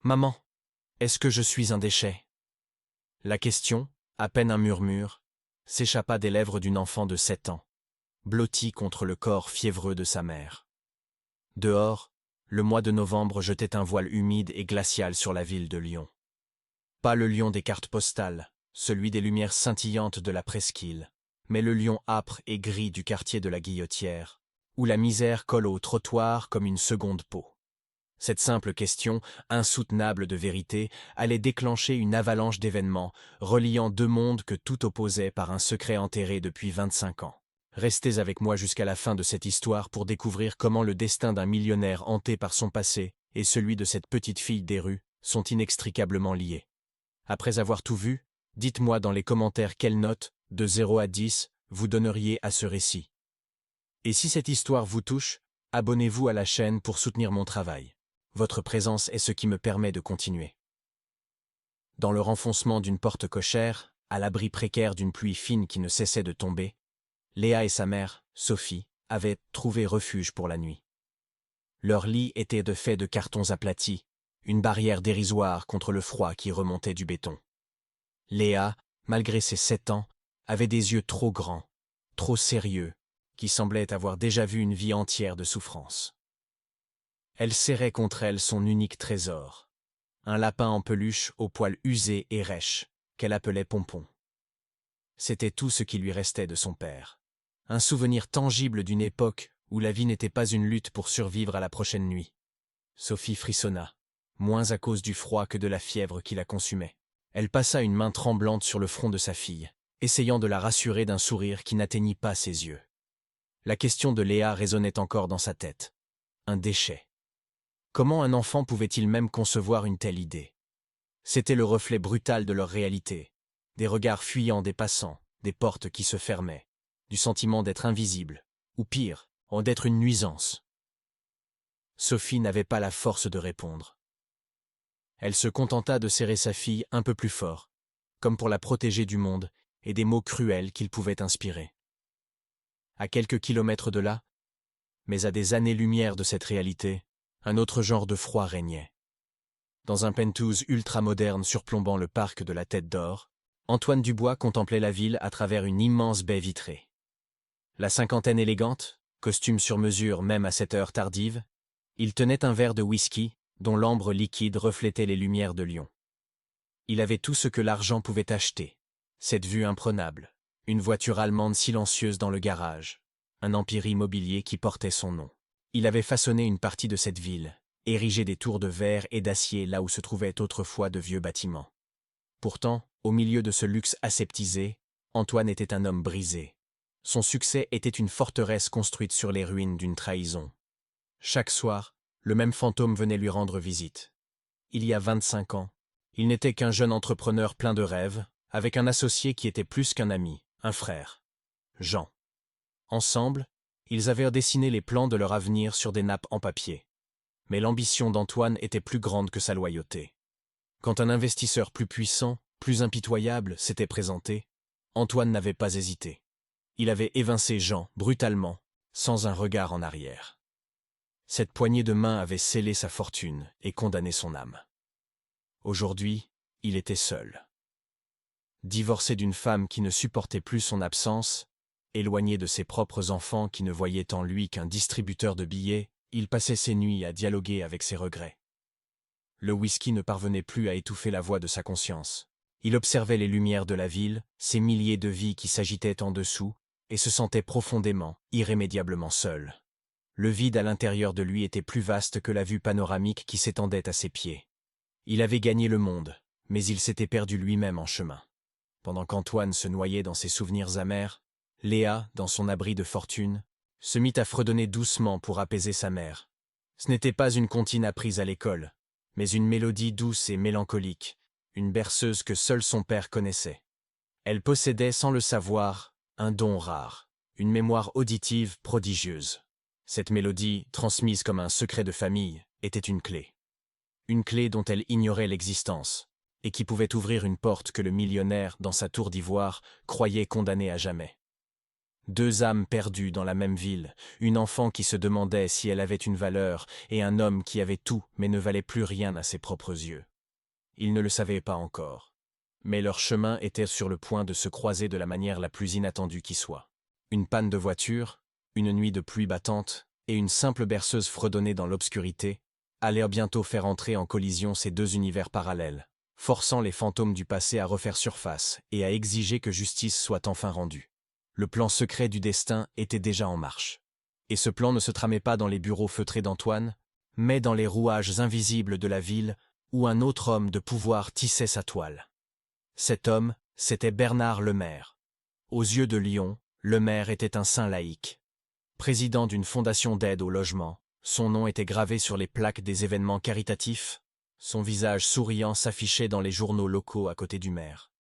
Maman, est-ce que je suis un déchet? La question, à peine un murmure, s'échappa des lèvres d'une enfant de 7 ans, blottie contre le corps fiévreux de sa mère. Dehors, le mois de novembre jetait un voile humide et glacial sur la ville de Lyon. Pas le Lyon des cartes postales, celui des lumières scintillantes de la presqu'île, mais le Lyon âpre et gris du quartier de la Guillotière, où la misère colle au trottoir comme une seconde peau. Cette simple question, insoutenable de vérité, allait déclencher une avalanche d'événements, reliant deux mondes que tout opposait par un secret enterré depuis 25 ans. Restez avec moi jusqu'à la fin de cette histoire pour découvrir comment le destin d'un millionnaire hanté par son passé et celui de cette petite fille des rues sont inextricablement liés. Après avoir tout vu, dites-moi dans les commentaires quelle note, de 0 à 10, vous donneriez à ce récit. Et si cette histoire vous touche, abonnez-vous à la chaîne pour soutenir mon travail. Votre présence est ce qui me permet de continuer. Dans le renfoncement d'une porte cochère, à l'abri précaire d'une pluie fine qui ne cessait de tomber, Léa et sa mère, Sophie, avaient trouvé refuge pour la nuit. Leur lit était de fait de cartons aplatis, une barrière dérisoire contre le froid qui remontait du béton. Léa, malgré ses 7 ans, avait des yeux trop grands, trop sérieux, qui semblaient avoir déjà vu une vie entière de souffrance. Elle serrait contre elle son unique trésor, un lapin en peluche aux poils usés et rêches, qu'elle appelait Pompon. C'était tout ce qui lui restait de son père. Un souvenir tangible d'une époque où la vie n'était pas une lutte pour survivre à la prochaine nuit. Sophie frissonna, moins à cause du froid que de la fièvre qui la consumait. Elle passa une main tremblante sur le front de sa fille, essayant de la rassurer d'un sourire qui n'atteignit pas ses yeux. La question de Léa résonnait encore dans sa tête. Un déchet. Comment un enfant pouvait-il même concevoir une telle idée? C'était le reflet brutal de leur réalité, des regards fuyants des passants, des portes qui se fermaient, du sentiment d'être invisible, ou pire, d'être une nuisance. Sophie n'avait pas la force de répondre. Elle se contenta de serrer sa fille un peu plus fort, comme pour la protéger du monde et des mots cruels qu'il pouvait inspirer. À quelques kilomètres de là, mais à des années-lumière de cette réalité, un autre genre de froid régnait. Dans un penthouse ultramoderne surplombant le parc de la Tête d'Or, Antoine Dubois contemplait la ville à travers une immense baie vitrée. La cinquantaine élégante, costume sur mesure même à cette heure tardive, il tenait un verre de whisky dont l'ambre liquide reflétait les lumières de Lyon. Il avait tout ce que l'argent pouvait acheter, cette vue imprenable, une voiture allemande silencieuse dans le garage, un empire immobilier qui portait son nom. Il avait façonné une partie de cette ville, érigé des tours de verre et d'acier là où se trouvaient autrefois de vieux bâtiments. Pourtant, au milieu de ce luxe aseptisé, Antoine était un homme brisé. Son succès était une forteresse construite sur les ruines d'une trahison. Chaque soir, le même fantôme venait lui rendre visite. Il y a 25 ans, il n'était qu'un jeune entrepreneur plein de rêves, avec un associé qui était plus qu'un ami, un frère, Jean. Ensemble, ils avaient dessiné les plans de leur avenir sur des nappes en papier. Mais l'ambition d'Antoine était plus grande que sa loyauté. Quand un investisseur plus puissant, plus impitoyable s'était présenté, Antoine n'avait pas hésité. Il avait évincé Jean brutalement, sans un regard en arrière. Cette poignée de main avait scellé sa fortune et condamné son âme. Aujourd'hui, il était seul. Divorcé d'une femme qui ne supportait plus son absence, éloigné de ses propres enfants qui ne voyaient en lui qu'un distributeur de billets, il passait ses nuits à dialoguer avec ses regrets. Le whisky ne parvenait plus à étouffer la voix de sa conscience. Il observait les lumières de la ville, ces milliers de vies qui s'agitaient en dessous, et se sentait profondément, irrémédiablement seul. Le vide à l'intérieur de lui était plus vaste que la vue panoramique qui s'étendait à ses pieds. Il avait gagné le monde, mais il s'était perdu lui-même en chemin. Pendant qu'Antoine se noyait dans ses souvenirs amers, Léa, dans son abri de fortune, se mit à fredonner doucement pour apaiser sa mère. Ce n'était pas une comptine apprise à l'école, mais une mélodie douce et mélancolique, une berceuse que seul son père connaissait. Elle possédait, sans le savoir, un don rare, une mémoire auditive prodigieuse. Cette mélodie, transmise comme un secret de famille, était une clé. Une clé dont elle ignorait l'existence, et qui pouvait ouvrir une porte que le millionnaire, dans sa tour d'ivoire, croyait condamnée à jamais. Deux âmes perdues dans la même ville, une enfant qui se demandait si elle avait une valeur, et un homme qui avait tout mais ne valait plus rien à ses propres yeux. Ils ne le savaient pas encore. Mais leur chemin était sur le point de se croiser de la manière la plus inattendue qui soit. Une panne de voiture, une nuit de pluie battante, et une simple berceuse fredonnée dans l'obscurité, allaient bientôt faire entrer en collision ces deux univers parallèles, forçant les fantômes du passé à refaire surface et à exiger que justice soit enfin rendue. Le plan secret du destin était déjà en marche. Et ce plan ne se tramait pas dans les bureaux feutrés d'Antoine, mais dans les rouages invisibles de la ville où un autre homme de pouvoir tissait sa toile. Cet homme, c'était Bernard Lemaire. Aux yeux de Lyon, Lemaire était un saint laïque. Président d'une fondation d'aide au logement, son nom était gravé sur les plaques des événements caritatifs, son visage souriant s'affichait dans les journaux locaux à côté du maire.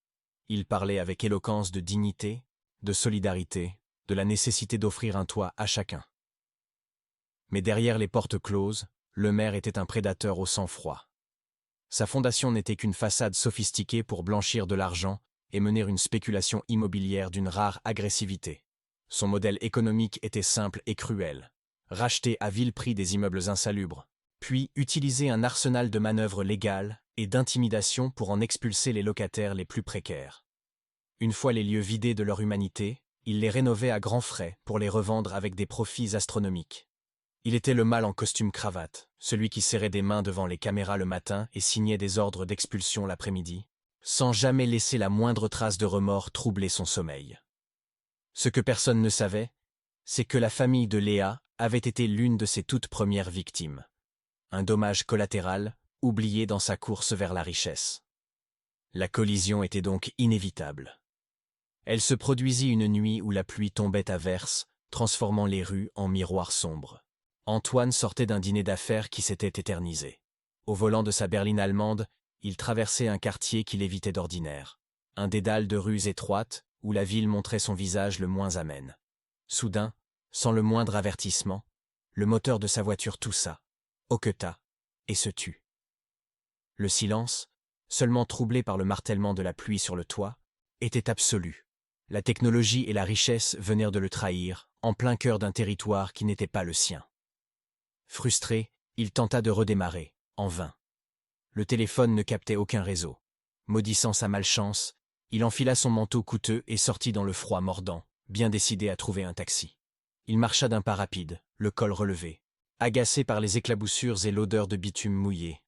Il parlait avec éloquence de dignité, de solidarité, de la nécessité d'offrir un toit à chacun. Mais derrière les portes closes, Lemaire était un prédateur au sang-froid. Sa fondation n'était qu'une façade sophistiquée pour blanchir de l'argent et mener une spéculation immobilière d'une rare agressivité. Son modèle économique était simple et cruel. Racheter à vil prix des immeubles insalubres, puis utiliser un arsenal de manœuvres légales et d'intimidation pour en expulser les locataires les plus précaires. Une fois les lieux vidés de leur humanité, il les rénovait à grands frais pour les revendre avec des profits astronomiques. Il était le mâle en costume-cravate, celui qui serrait des mains devant les caméras le matin et signait des ordres d'expulsion l'après-midi, sans jamais laisser la moindre trace de remords troubler son sommeil. Ce que personne ne savait, c'est que la famille de Léa avait été l'une de ses toutes premières victimes. Un dommage collatéral, oublié dans sa course vers la richesse. La collision était donc inévitable. Elle se produisit une nuit où la pluie tombait à verse, transformant les rues en miroirs sombres. Antoine sortait d'un dîner d'affaires qui s'était éternisé. Au volant de sa berline allemande, il traversait un quartier qu'il évitait d'ordinaire. Un dédale de rues étroites, où la ville montrait son visage le moins amène. Soudain, sans le moindre avertissement, le moteur de sa voiture toussa, hoqueta, et se tut. Le silence, seulement troublé par le martèlement de la pluie sur le toit, était absolu. La technologie et la richesse venaient de le trahir, en plein cœur d'un territoire qui n'était pas le sien. Frustré, il tenta de redémarrer, en vain. Le téléphone ne captait aucun réseau. Maudissant sa malchance, il enfila son manteau coûteux et sortit dans le froid mordant, bien décidé à trouver un taxi. Il marcha d'un pas rapide, le col relevé, agacé par les éclaboussures et l'odeur de bitume mouillé.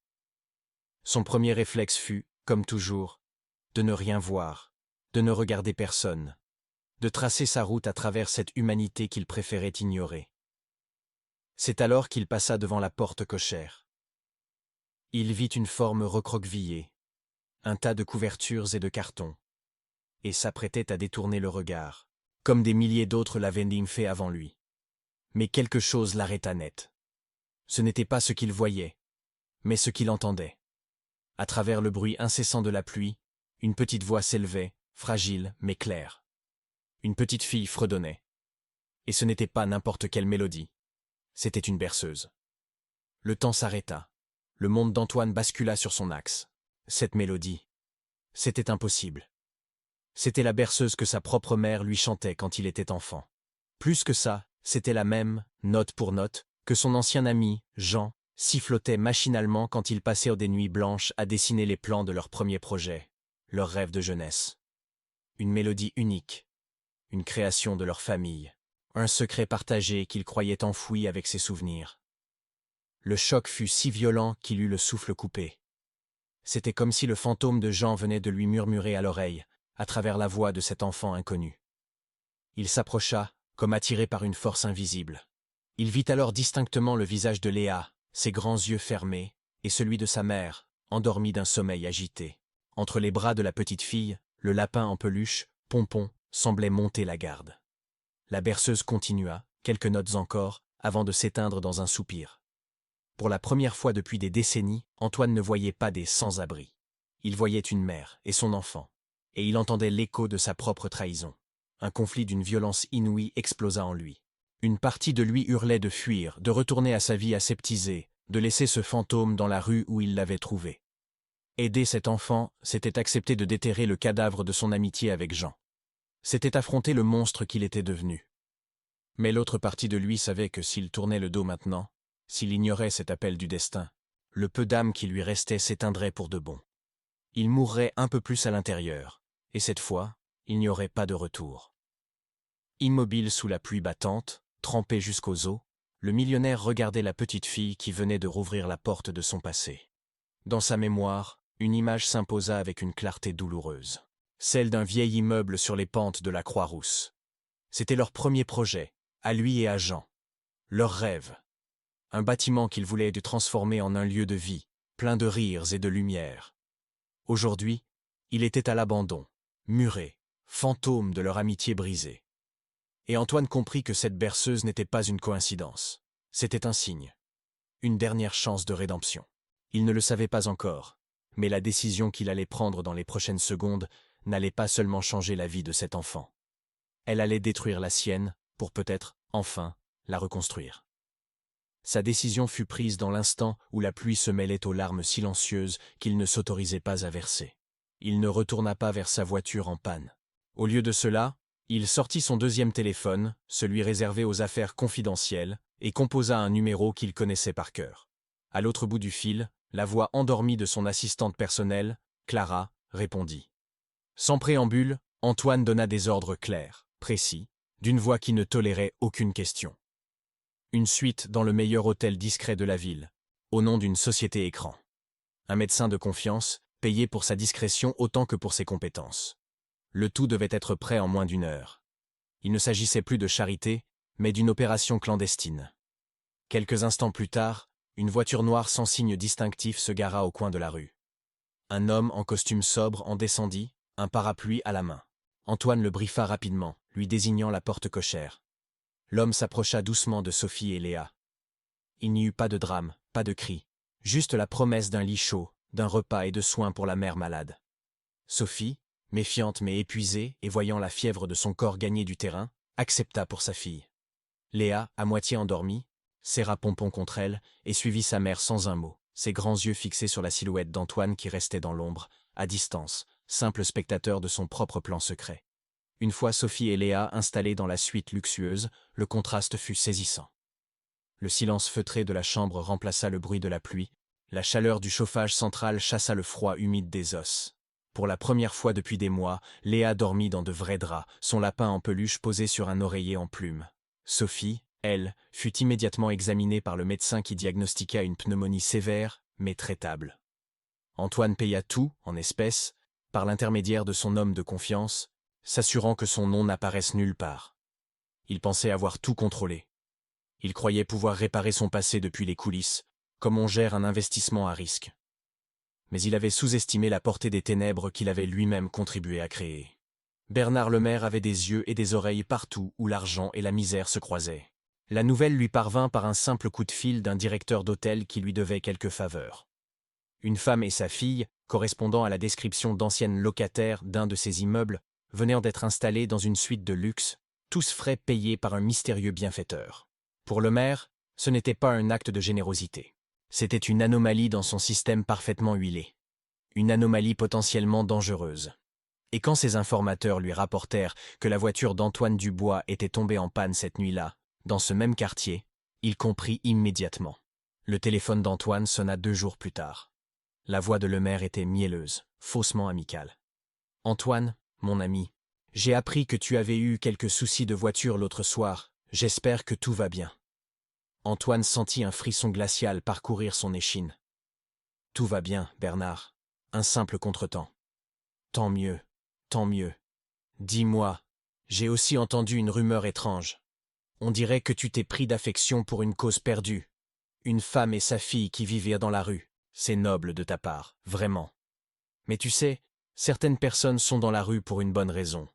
Son premier réflexe fut, comme toujours, de ne rien voir, de ne regarder personne, de tracer sa route à travers cette humanité qu'il préférait ignorer. C'est alors qu'il passa devant la porte cochère. Il vit une forme recroquevillée, un tas de couvertures et de cartons, et s'apprêtait à détourner le regard, comme des milliers d'autres l'avaient fait avant lui. Mais quelque chose l'arrêta net. Ce n'était pas ce qu'il voyait, mais ce qu'il entendait. À travers le bruit incessant de la pluie, une petite voix s'élevait, fragile mais claire. Une petite fille fredonnait. Et ce n'était pas n'importe quelle mélodie. C'était une berceuse. Le temps s'arrêta. Le monde d'Antoine bascula sur son axe. Cette mélodie, c'était impossible. C'était la berceuse que sa propre mère lui chantait quand il était enfant. Plus que ça, c'était la même, note pour note, que son ancien ami, Jean, sifflotait machinalement quand ils passaient des nuits blanches à dessiner les plans de leur premier projet, leur rêve de jeunesse. Une mélodie unique, une création de leur famille, un secret partagé qu'ils croyaient enfoui avec ses souvenirs. Le choc fut si violent qu'il eut le souffle coupé. C'était comme si le fantôme de Jean venait de lui murmurer à l'oreille, à travers la voix de cet enfant inconnu. Il s'approcha, comme attiré par une force invisible. Il vit alors distinctement le visage de Léa, ses grands yeux fermés, et celui de sa mère, endormi d'un sommeil agité. Entre les bras de la petite fille, le lapin en peluche, Pompon, semblait monter la garde. La berceuse continua, quelques notes encore, avant de s'éteindre dans un soupir. Pour la première fois depuis des décennies, Antoine ne voyait pas des sans-abri. Il voyait une mère et son enfant, et il entendait l'écho de sa propre trahison. Un conflit d'une violence inouïe explosa en lui. Une partie de lui hurlait de fuir, de retourner à sa vie aseptisée, de laisser ce fantôme dans la rue où il l'avait trouvé. Aider cet enfant, c'était accepter de déterrer le cadavre de son amitié avec Jean. C'était affronter le monstre qu'il était devenu. Mais l'autre partie de lui savait que s'il tournait le dos maintenant, s'il ignorait cet appel du destin, le peu d'âme qui lui restait s'éteindrait pour de bon. Il mourrait un peu plus à l'intérieur, et cette fois, il n'y aurait pas de retour. Immobile sous la pluie battante, trempé jusqu'aux os, le millionnaire regardait la petite fille qui venait de rouvrir la porte de son passé. Dans sa mémoire, une image s'imposa avec une clarté douloureuse. Celle d'un vieil immeuble sur les pentes de la Croix-Rousse. C'était leur premier projet, à lui et à Jean. Leur rêve. Un bâtiment qu'ils voulaient transformer en un lieu de vie, plein de rires et de lumière. Aujourd'hui, il était à l'abandon, muré, fantôme de leur amitié brisée. Et Antoine comprit que cette berceuse n'était pas une coïncidence. C'était un signe. Une dernière chance de rédemption. Il ne le savait pas encore, mais la décision qu'il allait prendre dans les prochaines secondes n'allait pas seulement changer la vie de cet enfant. Elle allait détruire la sienne, pour peut-être, enfin, la reconstruire. Sa décision fut prise dans l'instant où la pluie se mêlait aux larmes silencieuses qu'il ne s'autorisait pas à verser. Il ne retourna pas vers sa voiture en panne. Au lieu de cela, il sortit son deuxième téléphone, celui réservé aux affaires confidentielles, et composa un numéro qu'il connaissait par cœur. À l'autre bout du fil, la voix endormie de son assistante personnelle, Clara, répondit. Sans préambule, Antoine donna des ordres clairs, précis, d'une voix qui ne tolérait aucune question. Une suite dans le meilleur hôtel discret de la ville, au nom d'une société écran. Un médecin de confiance, payé pour sa discrétion autant que pour ses compétences. Le tout devait être prêt en moins d'1 heure. Il ne s'agissait plus de charité, mais d'une opération clandestine. Quelques instants plus tard, une voiture noire sans signe distinctif se gara au coin de la rue. Un homme en costume sobre en descendit, un parapluie à la main. Antoine le briefa rapidement, lui désignant la porte cochère. L'homme s'approcha doucement de Sophie et Léa. Il n'y eut pas de drame, pas de cris, juste la promesse d'un lit chaud, d'un repas et de soins pour la mère malade. Sophie, méfiante mais épuisée et voyant la fièvre de son corps gagner du terrain, accepta pour sa fille. Léa, à moitié endormie, serra Pompon contre elle et suivit sa mère sans un mot, ses grands yeux fixés sur la silhouette d'Antoine qui restait dans l'ombre, à distance, simple spectateur de son propre plan secret. Une fois Sophie et Léa installées dans la suite luxueuse, le contraste fut saisissant. Le silence feutré de la chambre remplaça le bruit de la pluie, la chaleur du chauffage central chassa le froid humide des os. Pour la première fois depuis des mois, Léa dormit dans de vrais draps, son lapin en peluche posé sur un oreiller en plume. Sophie, elle, fut immédiatement examinée par le médecin qui diagnostiqua une pneumonie sévère, mais traitable. Antoine paya tout, en espèces, par l'intermédiaire de son homme de confiance, s'assurant que son nom n'apparaisse nulle part. Il pensait avoir tout contrôlé. Il croyait pouvoir réparer son passé depuis les coulisses, comme on gère un investissement à risque. Mais il avait sous-estimé la portée des ténèbres qu'il avait lui-même contribué à créer. Bernard Lemaire avait des yeux et des oreilles partout où l'argent et la misère se croisaient. La nouvelle lui parvint par un simple coup de fil d'un directeur d'hôtel qui lui devait quelques faveurs. Une femme et sa fille, correspondant à la description d'anciennes locataires d'un de ces immeubles, venaient d'être installées dans une suite de luxe, tous frais payés par un mystérieux bienfaiteur. Pour Lemaire, ce n'était pas un acte de générosité. C'était une anomalie dans son système parfaitement huilé. Une anomalie potentiellement dangereuse. Et quand ses informateurs lui rapportèrent que la voiture d'Antoine Dubois était tombée en panne cette nuit-là, dans ce même quartier, il comprit immédiatement. Le téléphone d'Antoine sonna 2 jours plus tard. La voix de Lemaire était mielleuse, faussement amicale. « Antoine, mon ami, j'ai appris que tu avais eu quelques soucis de voiture l'autre soir. J'espère que tout va bien. » Antoine sentit un frisson glacial parcourir son échine. « Tout va bien, Bernard. Un simple contretemps. »« Tant mieux, tant mieux. Dis-moi, j'ai aussi entendu une rumeur étrange. On dirait que tu t'es pris d'affection pour une cause perdue. Une femme et sa fille qui vivaient dans la rue. C'est noble de ta part, vraiment. Mais tu sais, certaines personnes sont dans la rue pour une bonne raison.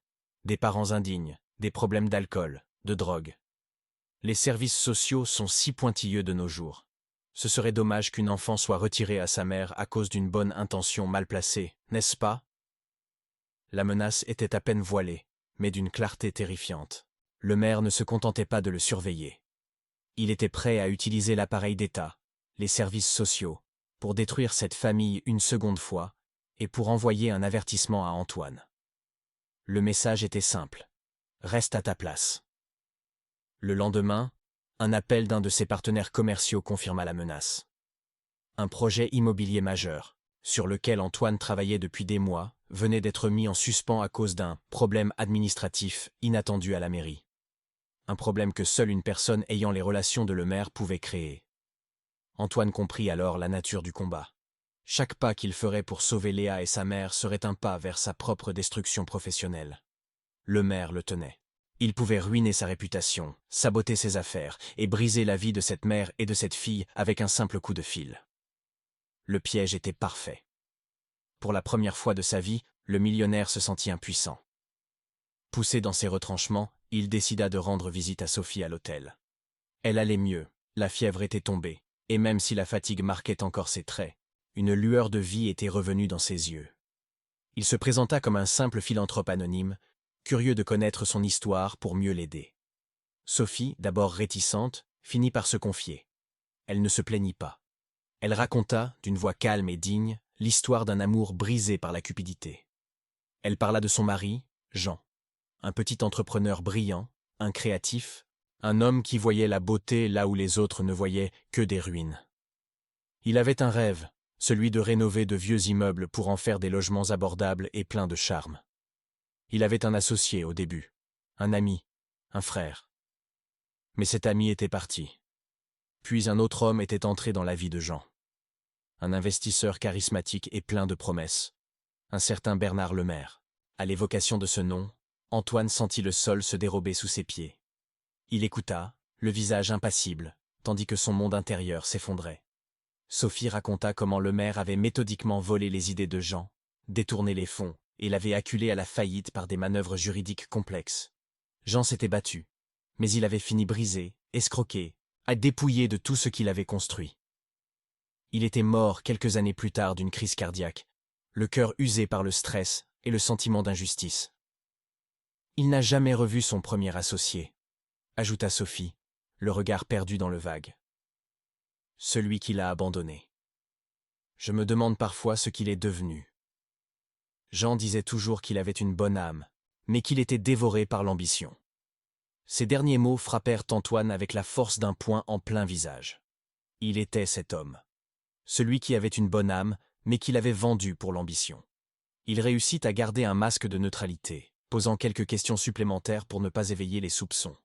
Des parents indignes, des problèmes d'alcool, de drogue. Les services sociaux sont si pointilleux de nos jours. Ce serait dommage qu'une enfant soit retirée à sa mère à cause d'une bonne intention mal placée, n'est-ce pas? La menace était à peine voilée, mais d'une clarté terrifiante. Le maire ne se contentait pas de le surveiller. Il était prêt à utiliser l'appareil d'État, les services sociaux, pour détruire cette famille une seconde fois et pour envoyer un avertissement à Antoine. Le message était simple. Reste à ta place. Le lendemain, un appel d'un de ses partenaires commerciaux confirma la menace. Un projet immobilier majeur, sur lequel Antoine travaillait depuis des mois, venait d'être mis en suspens à cause d'un problème administratif inattendu à la mairie. Un problème que seule une personne ayant les relations de le maire pouvait créer. Antoine comprit alors la nature du combat. Chaque pas qu'il ferait pour sauver Léa et sa mère serait un pas vers sa propre destruction professionnelle. Le maire le tenait. Il pouvait ruiner sa réputation, saboter ses affaires et briser la vie de cette mère et de cette fille avec un simple coup de fil. Le piège était parfait. Pour la première fois de sa vie, le millionnaire se sentit impuissant. Poussé dans ses retranchements, il décida de rendre visite à Sophie à l'hôtel. Elle allait mieux, la fièvre était tombée, et même si la fatigue marquait encore ses traits, une lueur de vie était revenue dans ses yeux. Il se présenta comme un simple philanthrope anonyme, curieux de connaître son histoire pour mieux l'aider. Sophie, d'abord réticente, finit par se confier. Elle ne se plaignit pas. Elle raconta, d'une voix calme et digne, l'histoire d'un amour brisé par la cupidité. Elle parla de son mari, Jean, un petit entrepreneur brillant, un créatif, un homme qui voyait la beauté là où les autres ne voyaient que des ruines. Il avait un rêve, celui de rénover de vieux immeubles pour en faire des logements abordables et pleins de charme. Il avait un associé au début, un ami, un frère. Mais cet ami était parti. Puis un autre homme était entré dans la vie de Jean. Un investisseur charismatique et plein de promesses. Un certain Bernard Lemaire. À l'évocation de ce nom, Antoine sentit le sol se dérober sous ses pieds. Il écouta, le visage impassible, tandis que son monde intérieur s'effondrait. Sophie raconta comment Lemaire avait méthodiquement volé les idées de Jean, détourné les fonds, et l'avait acculé à la faillite par des manœuvres juridiques complexes. Jean s'était battu, mais il avait fini brisé, escroqué, dépouillé de tout ce qu'il avait construit. Il était mort quelques années plus tard d'une crise cardiaque, le cœur usé par le stress et le sentiment d'injustice. Il n'a jamais revu son premier associé, ajouta Sophie, le regard perdu dans le vague. Celui qui l'a abandonné. Je me demande parfois ce qu'il est devenu. Jean disait toujours qu'il avait une bonne âme, mais qu'il était dévoré par l'ambition. Ces derniers mots frappèrent Antoine avec la force d'un poing en plein visage. Il était cet homme. Celui qui avait une bonne âme, mais qui l'avait vendu pour l'ambition. Il réussit à garder un masque de neutralité, posant quelques questions supplémentaires pour ne pas éveiller les soupçons.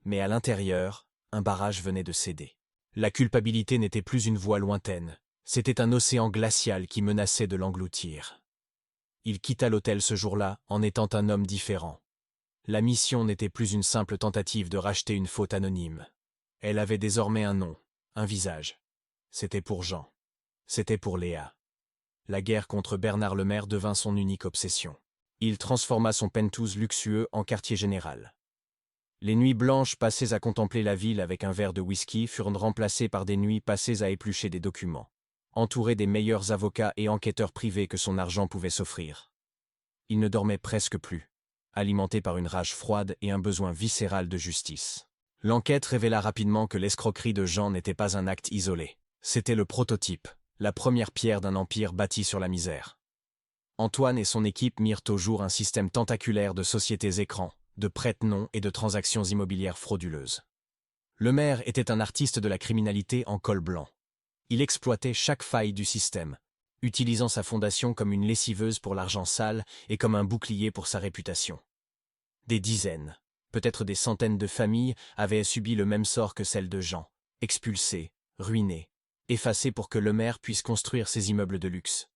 Mais à l'intérieur, un barrage venait de céder. La culpabilité n'était plus une voix lointaine, c'était un océan glacial qui menaçait de l'engloutir. Il quitta l'hôtel ce jour-là en étant un homme différent. La mission n'était plus une simple tentative de racheter une faute anonyme. Elle avait désormais un nom, un visage. C'était pour Jean. C'était pour Léa. La guerre contre Bernard Lemaire devint son unique obsession. Il transforma son penthouse luxueux en quartier général. Les nuits blanches passées à contempler la ville avec un verre de whisky furent remplacées par des nuits passées à éplucher des documents, entouré des meilleurs avocats et enquêteurs privés que son argent pouvait s'offrir. Il ne dormait presque plus, alimenté par une rage froide et un besoin viscéral de justice. L'enquête révéla rapidement que l'escroquerie de Jean n'était pas un acte isolé. C'était le prototype, la première pierre d'un empire bâti sur la misère. Antoine et son équipe mirent au jour un système tentaculaire de sociétés écrans, de prête-noms et de transactions immobilières frauduleuses. Lemaire était un artiste de la criminalité en col blanc. Il exploitait chaque faille du système, utilisant sa fondation comme une lessiveuse pour l'argent sale et comme un bouclier pour sa réputation. Des dizaines, peut-être des centaines de familles avaient subi le même sort que celle de Jean, expulsées, ruinées, effacées pour que Lemaire puisse construire ses immeubles de luxe.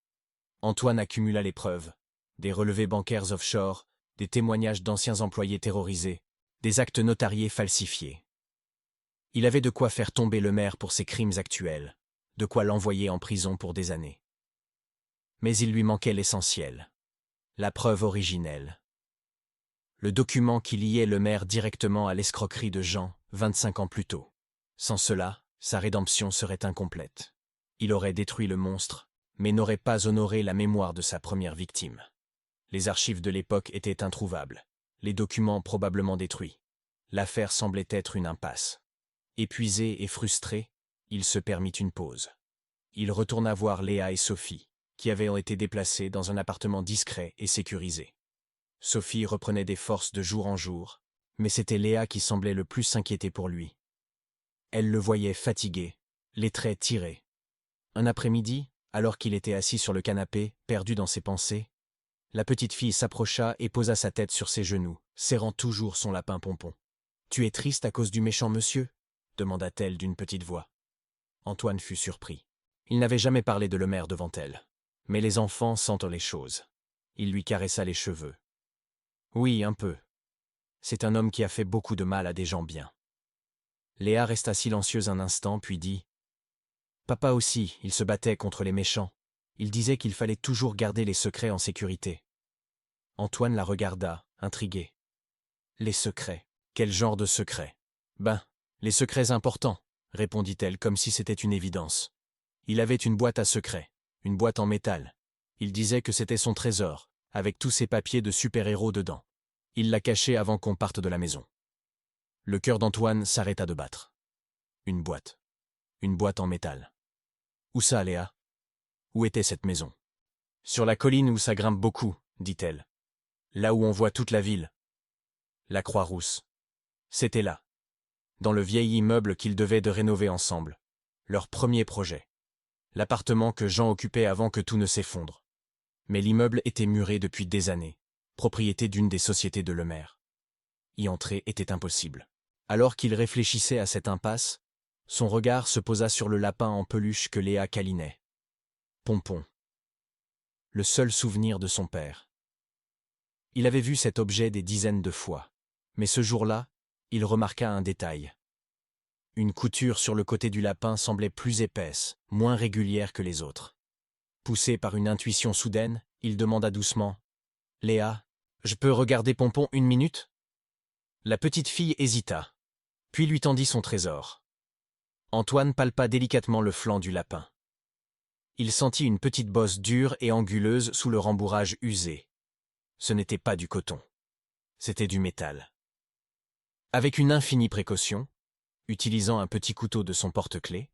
Antoine accumula les preuves, des relevés bancaires offshore, des témoignages d'anciens employés terrorisés, des actes notariés falsifiés. Il avait de quoi faire tomber Lemaire pour ses crimes actuels, de quoi l'envoyer en prison pour des années. Mais il lui manquait l'essentiel, la preuve originelle. Le document qui liait Lemaire directement à l'escroquerie de Jean, 25 ans plus tôt. Sans cela, sa rédemption serait incomplète. Il aurait détruit le monstre, mais n'aurait pas honoré la mémoire de sa première victime. Les archives de l'époque étaient introuvables, les documents probablement détruits. L'affaire semblait être une impasse. Épuisé et frustré, il se permit une pause. Il retourna voir Léa et Sophie, qui avaient été déplacées dans un appartement discret et sécurisé. Sophie reprenait des forces de jour en jour, Mais c'était Léa qui semblait le plus s'inquiéter pour lui. Elle le voyait fatigué, les traits tirés. Un après-midi, alors qu'il était assis sur le canapé, perdu dans ses pensées, la petite fille s'approcha et posa sa tête sur ses genoux, serrant toujours son lapin Pompon. « Tu es triste à cause du méchant monsieur ?» demanda-t-elle d'une petite voix. Antoine fut surpris. Il n'avait jamais parlé de Lemaire devant elle. Mais les enfants sentent les choses. Il lui caressa les cheveux. « Oui, un peu. C'est un homme qui a fait beaucoup de mal à des gens bien. » Léa resta silencieuse un instant, puis dit « Papa aussi, il se battait contre les méchants. Il disait qu'il fallait toujours garder les secrets en sécurité. » Antoine la regarda, intrigué. « Les secrets. Quel genre de secrets ? » « Ben, les secrets importants, » répondit-elle comme si c'était une évidence. Il avait une boîte à secrets, une boîte en métal. Il disait que c'était son trésor, avec tous ses papiers de super-héros dedans. Il l'a caché avant qu'on parte de la maison. Le cœur d'Antoine s'arrêta de battre. Une boîte. Une boîte en métal. Où ça, Léa ? Où était cette maison ? Sur la colline où ça grimpe beaucoup, dit-elle. Là où on voit toute la ville. La Croix-Rousse. C'était là. Dans le vieil immeuble qu'ils devaient de rénover ensemble. Leur premier projet. L'appartement que Jean occupait avant que tout ne s'effondre. Mais l'immeuble était muré depuis des années, propriété d'une des sociétés de Lemaire. Y entrer était impossible. Alors qu'il réfléchissait à cette impasse, son regard se posa sur le lapin en peluche que Léa câlinait. Pompon. Le seul souvenir de son père. Il avait vu cet objet des dizaines de fois, mais ce jour-là, il remarqua un détail. Une couture sur le côté du lapin semblait plus épaisse, moins régulière que les autres. Poussé par une intuition soudaine, il demanda doucement « Léa, je peux regarder Pompon une minute ?» La petite fille hésita, puis lui tendit son trésor. Antoine palpa délicatement le flanc du lapin. Il sentit une petite bosse dure et anguleuse sous le rembourrage usé. Ce n'était pas du coton. C'était du métal. Avec une infinie précaution, utilisant un petit couteau de son porte-clés,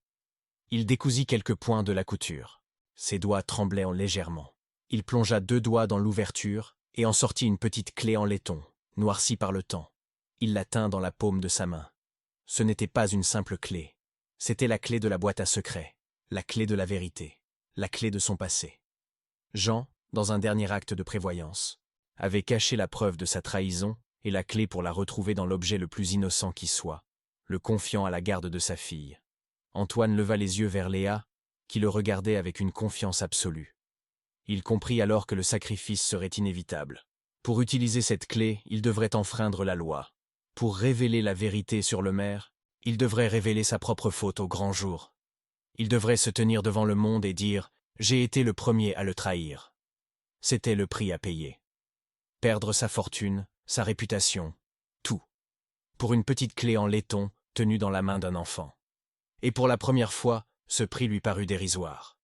il décousit quelques points de la couture. Ses doigts tremblaient légèrement. Il plongea 2 doigts dans l'ouverture et en sortit une petite clé en laiton, noircie par le temps. Il la tint dans la paume de sa main. Ce n'était pas une simple clé. C'était la clé de la boîte à secrets, la clé de la vérité, la clé de son passé. Jean, dans un dernier acte de prévoyance, avait caché la preuve de sa trahison et la clé pour la retrouver dans l'objet le plus innocent qui soit, le confiant à la garde de sa fille. Antoine leva les yeux vers Léa, qui le regardait avec une confiance absolue. Il comprit alors que le sacrifice serait inévitable. Pour utiliser cette clé, il devrait enfreindre la loi. Pour révéler la vérité sur Lemaire, il devrait révéler sa propre faute au grand jour. Il devrait se tenir devant le monde et dire « J'ai été le premier à le trahir ». C'était le prix à payer. Perdre sa fortune, sa réputation, tout. Pour une petite clé en laiton tenue dans la main d'un enfant. Et pour la première fois, ce prix lui parut dérisoire.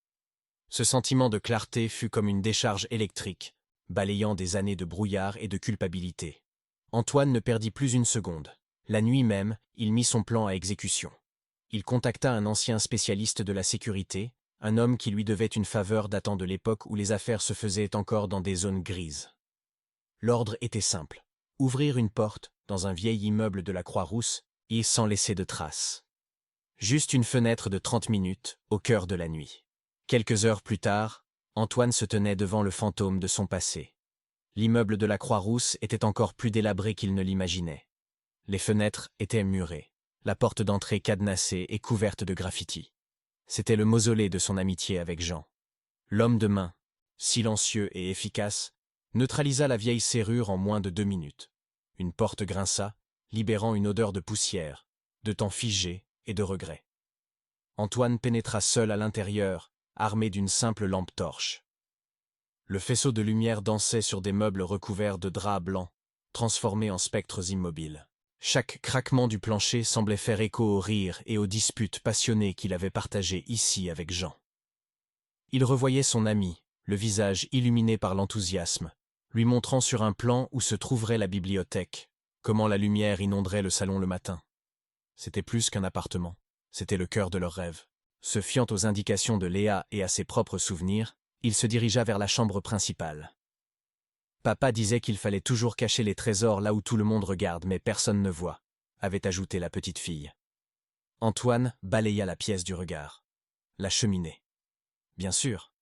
Ce sentiment de clarté fut comme une décharge électrique, balayant des années de brouillard et de culpabilité. Antoine ne perdit plus une seconde. La nuit même, il mit son plan à exécution. Il contacta un ancien spécialiste de la sécurité, un homme qui lui devait une faveur datant de l'époque où les affaires se faisaient encore dans des zones grises. L'ordre était simple. Ouvrir une porte dans un vieil immeuble de la Croix-Rousse et sans laisser de traces. Juste une fenêtre de 30 minutes, au cœur de la nuit. Quelques heures plus tard, Antoine se tenait devant le fantôme de son passé. L'immeuble de la Croix-Rousse était encore plus délabré qu'il ne l'imaginait. Les fenêtres étaient murées, la porte d'entrée cadenassée et couverte de graffitis. C'était le mausolée de son amitié avec Jean. L'homme de main, silencieux et efficace, neutralisa la vieille serrure en moins de 2 minutes. Une porte grinça, libérant une odeur de poussière, de temps figé et de regret. Antoine pénétra seul à l'intérieur, armé d'une simple lampe torche. Le faisceau de lumière dansait sur des meubles recouverts de draps blancs, transformés en spectres immobiles. Chaque craquement du plancher semblait faire écho aux rires et aux disputes passionnées qu'il avait partagées ici avec Jean. Il revoyait son ami, le visage illuminé par l'enthousiasme, lui montrant sur un plan où se trouverait la bibliothèque, comment la lumière inonderait le salon le matin. C'était plus qu'un appartement, c'était le cœur de leur rêve. Se fiant aux indications de Léa et à ses propres souvenirs, il se dirigea vers la chambre principale. Papa disait qu'il fallait toujours cacher les trésors là où tout le monde regarde, mais personne ne voit, avait ajouté la petite fille. Antoine balaya la pièce du regard. La cheminée. Bien sûr.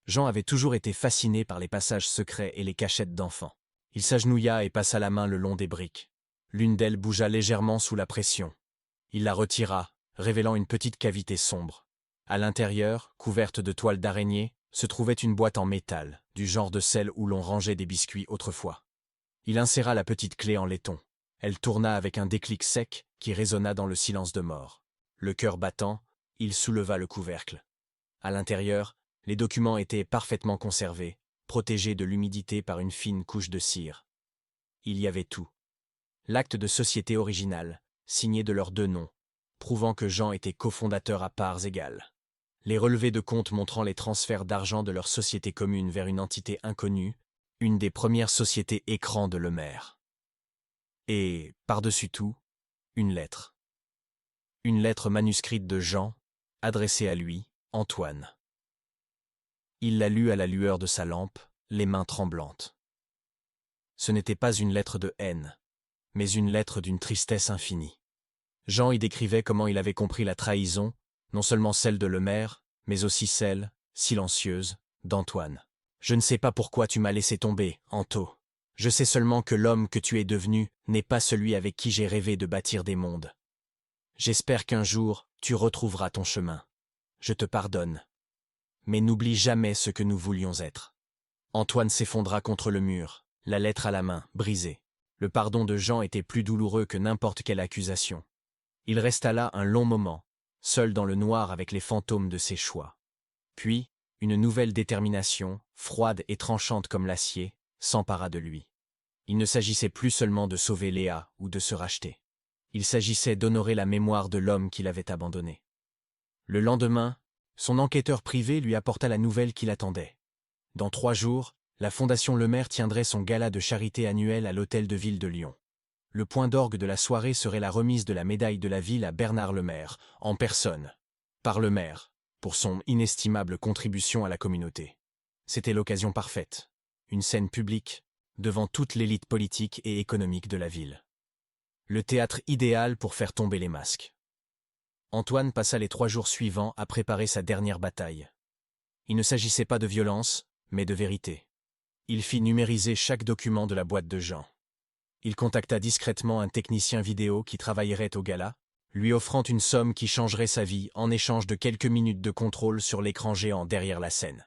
Jean avait toujours été fasciné par les passages secrets et les cachettes d'enfants. Il s'agenouilla et passa la main le long des briques. L'une d'elles bougea légèrement sous la pression. Il la retira, révélant une petite cavité sombre. À l'intérieur, couverte de toiles d'araignée, se trouvait une boîte en métal, du genre de celle où l'on rangeait des biscuits autrefois. Il inséra la petite clé en laiton. Elle tourna avec un déclic sec qui résonna dans le silence de mort. Le cœur battant, il souleva le couvercle. À l'intérieur, les documents étaient parfaitement conservés, protégés de l'humidité par une fine couche de cire. Il y avait tout. L'acte de société original, signé de leurs deux noms, prouvant que Jean était cofondateur à parts égales. Les relevés de compte montrant les transferts d'argent de leur société commune vers une entité inconnue, une des premières sociétés écrans de Lemaire. Et, par-dessus tout, une lettre. Une lettre manuscrite de Jean, adressée à lui, Antoine. Il la lut à la lueur de sa lampe, les mains tremblantes. Ce n'était pas une lettre de haine, mais une lettre d'une tristesse infinie. Jean y décrivait comment il avait compris la trahison, non seulement celle de Lemaire, mais aussi celle, silencieuse, d'Antoine. « Je ne sais pas pourquoi tu m'as laissé tomber, Anto. Je sais seulement que l'homme que tu es devenu n'est pas celui avec qui j'ai rêvé de bâtir des mondes. J'espère qu'un jour, tu retrouveras ton chemin. Je te pardonne. Mais n'oublie jamais ce que nous voulions être. » Antoine s'effondra contre le mur, la lettre à la main, brisée. Le pardon de Jean était plus douloureux que n'importe quelle accusation. Il resta là un long moment, seul dans le noir avec les fantômes de ses choix. Puis, une nouvelle détermination, froide et tranchante comme l'acier, s'empara de lui. Il ne s'agissait plus seulement de sauver Léa ou de se racheter. Il s'agissait d'honorer la mémoire de l'homme qu'il avait abandonné. Le lendemain, son enquêteur privé lui apporta la nouvelle qu'il attendait. Dans 3 jours, la Fondation Lemaire tiendrait son gala de charité annuel à l'Hôtel de Ville de Lyon. Le point d'orgue de la soirée serait la remise de la médaille de la ville à Bernard Lemaire, en personne, par le maire, pour son inestimable contribution à la communauté. C'était l'occasion parfaite, une scène publique, devant toute l'élite politique et économique de la ville. Le théâtre idéal pour faire tomber les masques. Antoine passa les 3 jours suivants à préparer sa dernière bataille. Il ne s'agissait pas de violence, mais de vérité. Il fit numériser chaque document de la boîte de Jean. Il contacta discrètement un technicien vidéo qui travaillerait au gala, lui offrant une somme qui changerait sa vie en échange de quelques minutes de contrôle sur l'écran géant derrière la scène.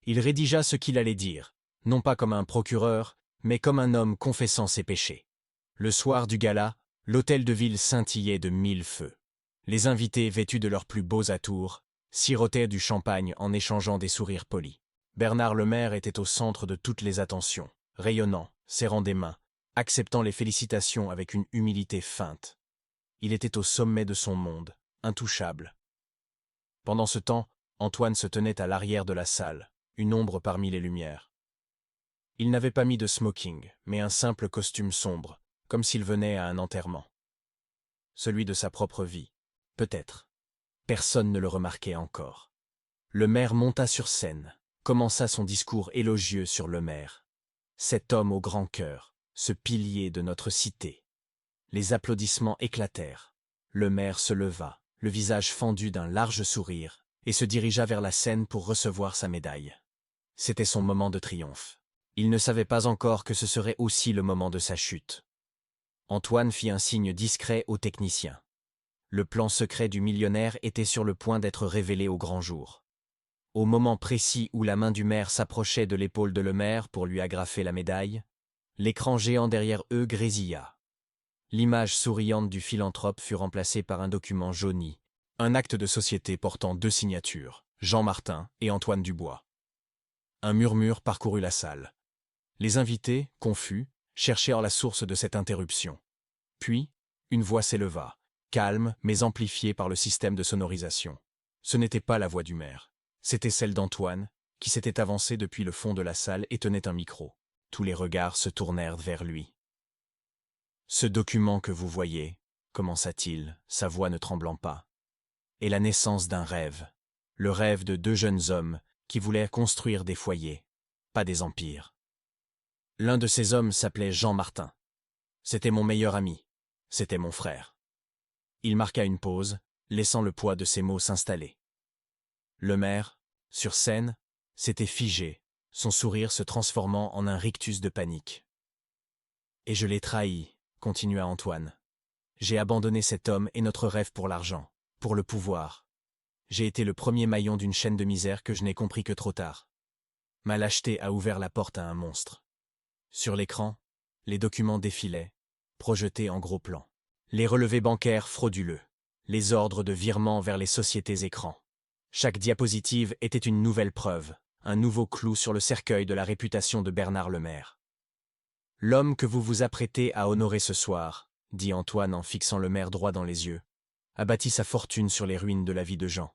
Il rédigea ce qu'il allait dire, non pas comme un procureur, mais comme un homme confessant ses péchés. Le soir du gala, l'hôtel de ville scintillait de 1000 feux. Les invités, vêtus de leurs plus beaux atours, sirotaient du champagne en échangeant des sourires polis. Bernard Lemaire était au centre de toutes les attentions, rayonnant, serrant des mains, acceptant les félicitations avec une humilité feinte. Il était au sommet de son monde, intouchable. Pendant ce temps, Antoine se tenait à l'arrière de la salle, une ombre parmi les lumières. Il n'avait pas mis de smoking, mais un simple costume sombre, comme s'il venait à un enterrement. Celui de sa propre vie, peut-être. Personne ne le remarquait encore. Le maire monta sur scène, commença son discours élogieux sur Lemaire. Cet homme au grand cœur, ce pilier de notre cité. Les applaudissements éclatèrent. Lemaire se leva, le visage fendu d'un large sourire, et se dirigea vers la scène pour recevoir sa médaille. C'était son moment de triomphe. Il ne savait pas encore que ce serait aussi le moment de sa chute. Antoine fit un signe discret au technicien. Le plan secret du millionnaire était sur le point d'être révélé au grand jour. Au moment précis où la main du maire s'approchait de l'épaule de Lemaire pour lui agrafer la médaille, l'écran géant derrière eux grésilla. L'image souriante du philanthrope fut remplacée par un document jauni, un acte de société portant 2 signatures, Jean Martin et Antoine Dubois. Un murmure parcourut la salle. Les invités, confus, cherchèrent la source de cette interruption. Puis, une voix s'éleva, calme mais amplifiée par le système de sonorisation. Ce n'était pas la voix du maire. C'était celle d'Antoine, qui s'était avancé depuis le fond de la salle et tenait un micro. Tous les regards se tournèrent vers lui. « Ce document que vous voyez, commença-t-il, sa voix ne tremblant pas, est la naissance d'un rêve, le rêve de 2 jeunes hommes qui voulaient construire des foyers, pas des empires. L'un de ces hommes s'appelait Jean Martin. C'était mon meilleur ami. C'était mon frère. Il marqua une pause, laissant le poids de ses mots s'installer. Le maire, sur scène, s'était figé, son sourire se transformant en un rictus de panique. « Et je l'ai trahi », continua Antoine. « J'ai abandonné cet homme et notre rêve pour l'argent, pour le pouvoir. J'ai été le premier maillon d'une chaîne de misère que je n'ai compris que trop tard. Ma lâcheté a ouvert la porte à un monstre. » Sur l'écran, les documents défilaient, projetés en gros plan. Les relevés bancaires frauduleux, les ordres de virement vers les sociétés écrans. Chaque diapositive était une nouvelle preuve, un nouveau clou sur le cercueil de la réputation de Bernard Lemaire. « L'homme que vous vous apprêtez à honorer ce soir, » dit Antoine en fixant le maire droit dans les yeux, a bâti sa fortune sur les ruines de la vie de Jean.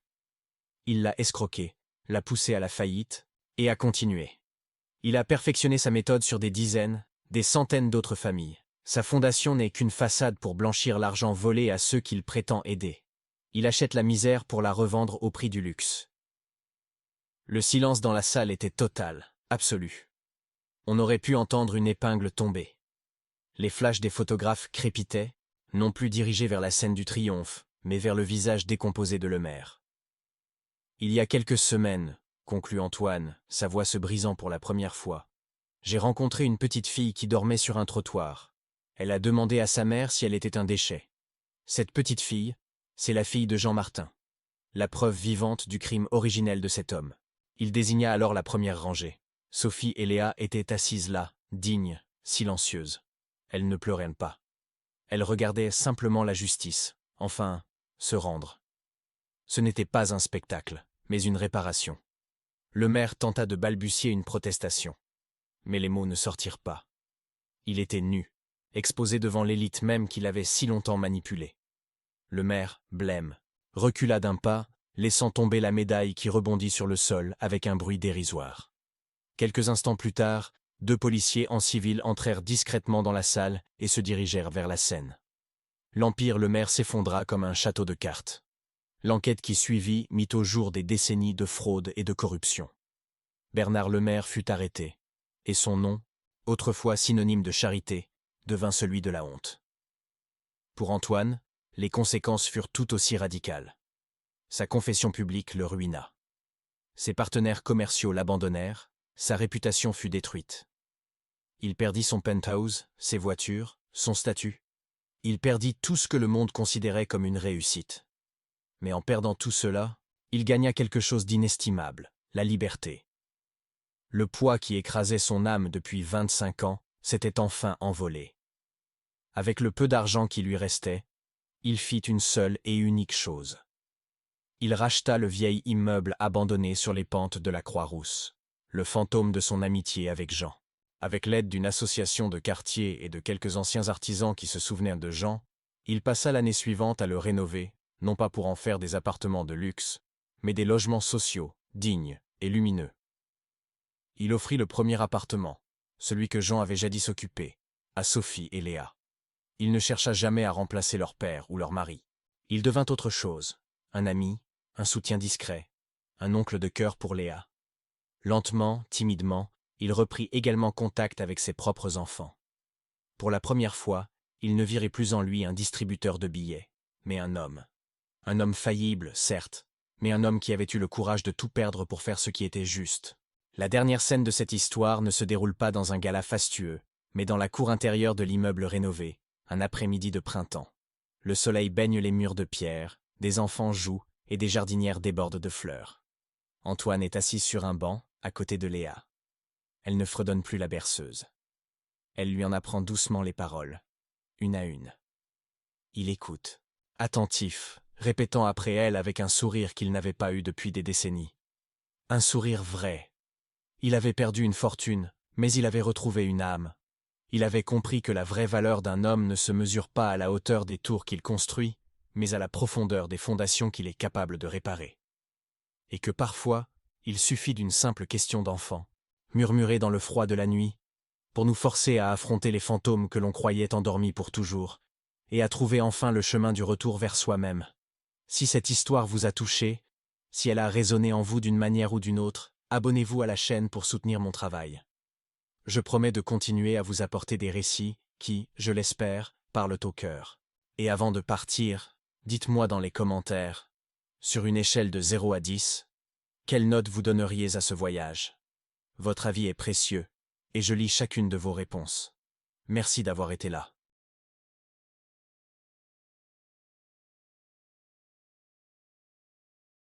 Il l'a escroqué, l'a poussé à la faillite, et a continué. Il a perfectionné sa méthode sur des dizaines, des centaines d'autres familles. Sa fondation n'est qu'une façade pour blanchir l'argent volé à ceux qu'il prétend aider. Il achète la misère pour la revendre au prix du luxe. Le silence dans la salle était total, absolu. On aurait pu entendre une épingle tomber. Les flashs des photographes crépitaient, non plus dirigés vers la scène du triomphe, mais vers le visage décomposé de Lemaire. « Il y a quelques semaines, » conclut Antoine, sa voix se brisant pour la première fois, « j'ai rencontré une petite fille qui dormait sur un trottoir. Elle a demandé à sa mère si elle était un déchet. Cette petite fille, c'est la fille de Jean Martin, la preuve vivante du crime originel de cet homme. » Il désigna alors la première rangée. Sophie et Léa étaient assises là, dignes, silencieuses. Elles ne pleuraient pas. Elles regardaient simplement la justice, enfin, se rendre. Ce n'était pas un spectacle, mais une réparation. Le maire tenta de balbutier une protestation. Mais les mots ne sortirent pas. Il était nu, exposé devant l'élite même qu'il avait si longtemps manipulée. Le maire, blême, recula d'un pas, laissant tomber la médaille qui rebondit sur le sol avec un bruit dérisoire. Quelques instants plus tard, 2 policiers en civil entrèrent discrètement dans la salle et se dirigèrent vers la scène. L'Empire Lemaire s'effondra comme un château de cartes. L'enquête qui suivit mit au jour des décennies de fraude et de corruption. Bernard Lemaire fut arrêté, et son nom, autrefois synonyme de charité, devint celui de la honte. Pour Antoine, les conséquences furent tout aussi radicales. Sa confession publique le ruina. Ses partenaires commerciaux l'abandonnèrent, sa réputation fut détruite. Il perdit son penthouse, ses voitures, son statut. Il perdit tout ce que le monde considérait comme une réussite. Mais en perdant tout cela, il gagna quelque chose d'inestimable, la liberté. Le poids qui écrasait son âme depuis 25 ans s'était enfin envolé. Avec le peu d'argent qui lui restait, il fit une seule et unique chose. Il racheta le vieil immeuble abandonné sur les pentes de la Croix-Rousse, le fantôme de son amitié avec Jean. Avec l'aide d'une association de quartier et de quelques anciens artisans qui se souvenaient de Jean, il passa l'année suivante à le rénover, non pas pour en faire des appartements de luxe, mais des logements sociaux, dignes et lumineux. Il offrit le premier appartement, celui que Jean avait jadis occupé, à Sophie et Léa. Il ne chercha jamais à remplacer leur père ou leur mari. Il devint autre chose, un ami, un soutien discret, un oncle de cœur pour Léa. Lentement, timidement, il reprit également contact avec ses propres enfants. Pour la première fois, il ne virait plus en lui un distributeur de billets, mais un homme. Un homme faillible, certes, mais un homme qui avait eu le courage de tout perdre pour faire ce qui était juste. La dernière scène de cette histoire ne se déroule pas dans un gala fastueux, mais dans la cour intérieure de l'immeuble rénové, un après-midi de printemps. Le soleil baigne les murs de pierre, des enfants jouent et des jardinières débordent de fleurs. Antoine est assis sur un banc, à côté de Léa. Elle ne fredonne plus la berceuse. Elle lui en apprend doucement les paroles, une à une. Il écoute, attentif, répétant après elle avec un sourire qu'il n'avait pas eu depuis des décennies. Un sourire vrai. Il avait perdu une fortune, mais il avait retrouvé une âme. Il avait compris que la vraie valeur d'un homme ne se mesure pas à la hauteur des tours qu'il construit, mais à la profondeur des fondations qu'il est capable de réparer. Et que parfois, il suffit d'une simple question d'enfant, murmurée dans le froid de la nuit, pour nous forcer à affronter les fantômes que l'on croyait endormis pour toujours, et à trouver enfin le chemin du retour vers soi-même. Si cette histoire vous a touché, si elle a résonné en vous d'une manière ou d'une autre, abonnez-vous à la chaîne pour soutenir mon travail. Je promets de continuer à vous apporter des récits qui, je l'espère, parlent au cœur. Et avant de partir, dites-moi dans les commentaires, sur une échelle de 0 à 10, quelle note vous donneriez à ce voyage? Votre avis est précieux, et je lis chacune de vos réponses. Merci d'avoir été là.